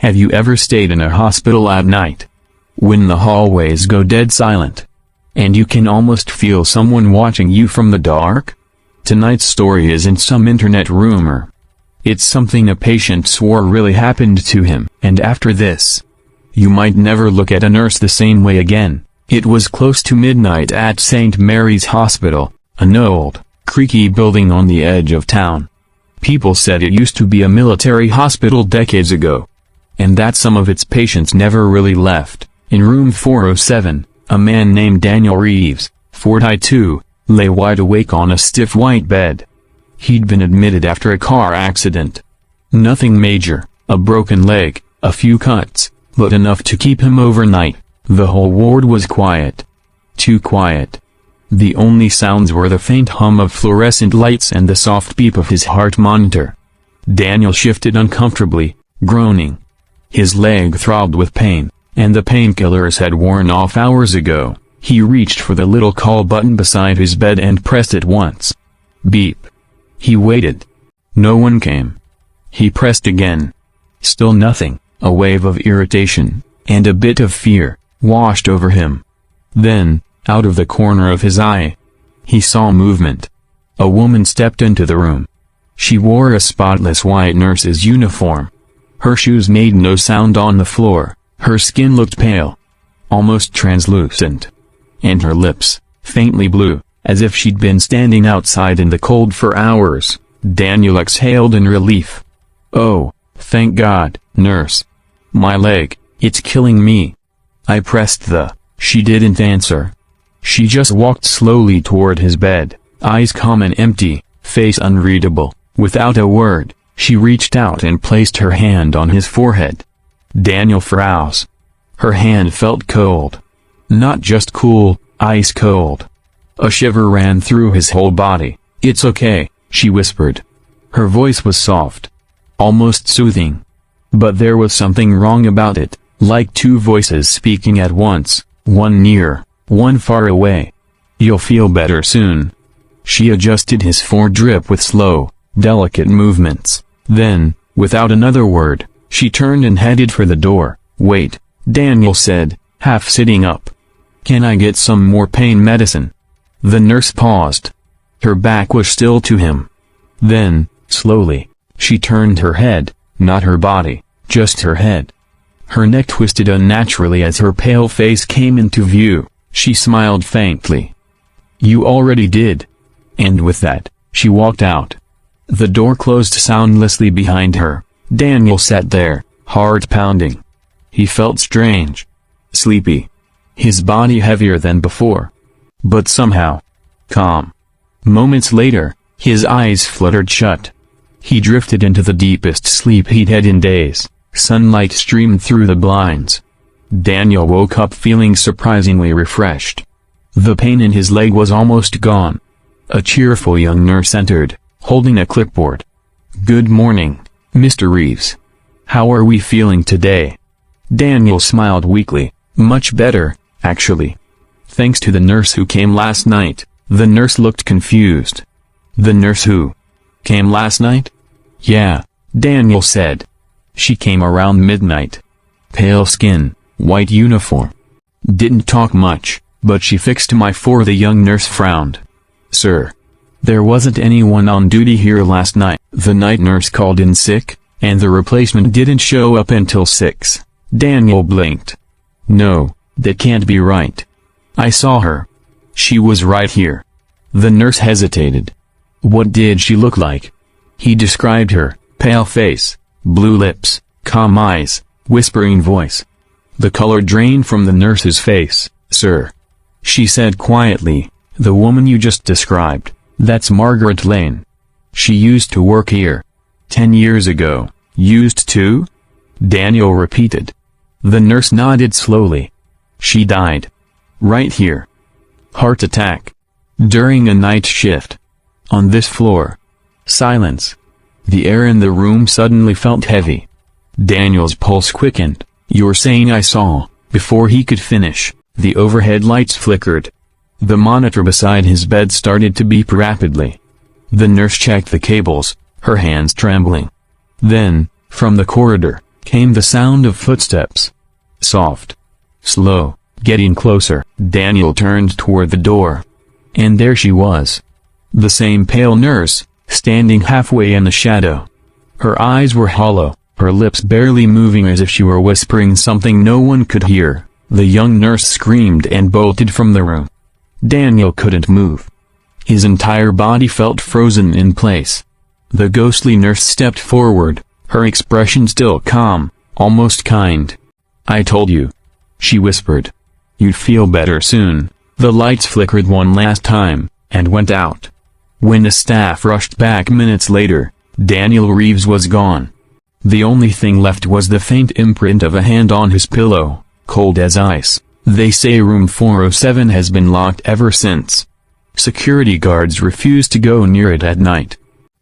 Have you ever stayed in a hospital at night? When the hallways go dead silent, and you can almost feel someone watching you from the dark? Tonight's story isn't some internet rumor. It's something a patient swore really happened to him. And after this, you might never look at a nurse the same way again. It was close to midnight at St. Mary's Hospital, an old, creaky building on the edge of town. People said it used to be a military hospital decades ago, and that some of its patients never really left. In room 407, a man named Daniel Reeves, 42, lay wide awake on a stiff white bed. He'd been admitted after a car accident. Nothing major, a broken leg, a few cuts, but enough to keep him overnight. The whole ward was quiet. Too quiet. The only sounds were the faint hum of fluorescent lights and the soft beep of his heart monitor. Daniel shifted uncomfortably, groaning. His leg throbbed with pain, and the painkillers had worn off hours ago. He reached for the little call button beside his bed and pressed it once. Beep. He waited. No one came. He pressed again. Still nothing. A wave of irritation, and a bit of fear, washed over him. Then, out of the corner of his eye, he saw movement. A woman stepped into the room. She wore a spotless white nurse's uniform. Her shoes made no sound on the floor. Her skin looked pale, almost translucent, and her lips, faintly blue, as if she'd been standing outside in the cold for hours. Daniel exhaled in relief. "Oh, thank God, nurse. My leg, it's killing me." I pressed the. She didn't answer. She just walked slowly toward his bed, eyes calm and empty, face unreadable. Without a word, she reached out and placed her hand on his forehead. Daniel froze. Her hand felt cold. Not just cool, ice cold. A shiver ran through his whole body. "It's okay," she whispered. Her voice was soft, almost soothing. But there was something wrong about it, like two voices speaking at once, one near, one far away. "You'll feel better soon." She adjusted his foredrip with slow, delicate movements. Then, without another word, she turned and headed for the door. "Wait," Daniel said, half sitting up. "Can I get some more pain medicine?" The nurse paused. Her back was still to him. Then, slowly, she turned her head, not her body, just her head. Her neck twisted unnaturally as her pale face came into view. She smiled faintly. "You already did." And with that, she walked out. The door closed soundlessly behind her. Daniel sat there, heart pounding. He felt strange. Sleepy. His body heavier than before. But somehow, calm. Moments later, his eyes fluttered shut. He drifted into the deepest sleep he'd had in days. Sunlight streamed through the blinds. Daniel woke up feeling surprisingly refreshed. The pain in his leg was almost gone. A cheerful young nurse entered, holding a clipboard. "Good morning, Mr. Reeves. How are we feeling today?" Daniel smiled weakly. "Much better, actually. Thanks to the nurse who came last night." The nurse looked confused. "The nurse who came last night?" "Yeah," Daniel said. "She came around midnight. Pale skin, white uniform. Didn't talk much, but she fixed my foot." The young nurse frowned. "Sir, there wasn't anyone on duty here last night." The night nurse called in sick, and the replacement didn't show up until 6. Daniel blinked. "No, that can't be right. I saw her. She was right here." The nurse hesitated. "What did she look like?" He described her: pale face, blue lips, calm eyes, whispering voice. The color drained from the nurse's face. "Sir," she said quietly, "the woman you just described, that's Margaret Lane. She used to work here. 10 years ago." "Used to?" Daniel repeated. The nurse nodded slowly. "She died. Right here. Heart attack. During a night shift. On this floor." Silence. The air in the room suddenly felt heavy. Daniel's pulse quickened. "You're saying I saw..." Before he could finish, the overhead lights flickered. The monitor beside his bed started to beep rapidly. The nurse checked the cables, her hands trembling. Then, from the corridor, came the sound of footsteps. Soft. Slow, getting closer. Daniel turned toward the door. And there she was. The same pale nurse, standing halfway in the shadow. Her eyes were hollow, her lips barely moving as if she were whispering something no one could hear. The young nurse screamed and bolted from the room. Daniel couldn't move. His entire body felt frozen in place. The ghostly nurse stepped forward, her expression still calm, almost kind. "I told you," she whispered. "You'd feel better soon." The lights flickered one last time, and went out. When the staff rushed back minutes later, Daniel Reeves was gone. The only thing left was the faint imprint of a hand on his pillow, cold as ice. They say room 407 has been locked ever since. Security guards refuse to go near it at night.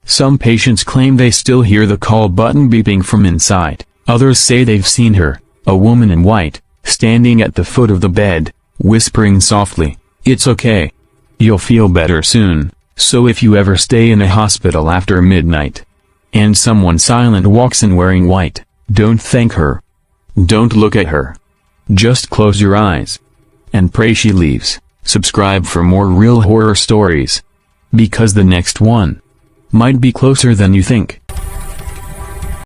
Some patients claim they still hear the call button beeping from inside. Others say they've seen her, a woman in white, standing at the foot of the bed, whispering softly, "It's okay. You'll feel better soon." So if you ever stay in a hospital after midnight, and someone silent walks in wearing white, don't thank her. Don't look at her. Just close your eyes. And pray she leaves. Subscribe for more real horror stories. Because the next one might be closer than you think.